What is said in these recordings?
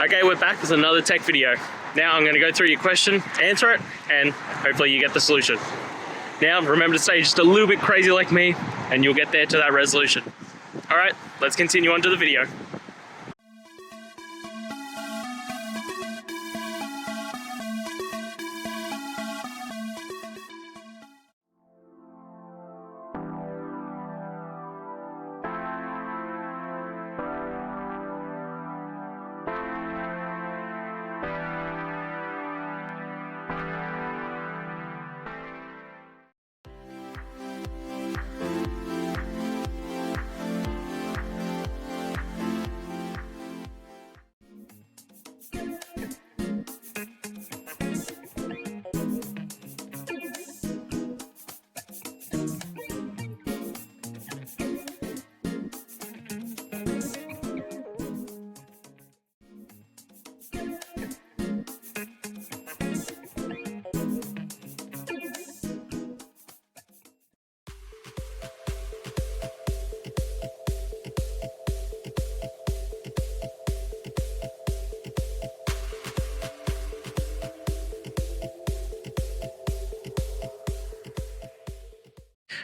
Okay, we're back with another tech video. Now I'm going to go through your question, answer it, and hopefully you get the solution. Now remember to stay just a little bit crazy like me, and you'll get there to that resolution. Alright, let's continue on to the video.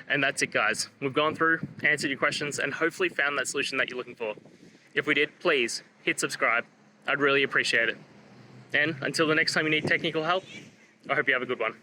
And that's it, guys. We've gone through, answered your questions, and hopefully found that solution that you're looking for. If we did, please hit subscribe. I'd really appreciate it. And until the next time you need technical help, I hope you have a good one.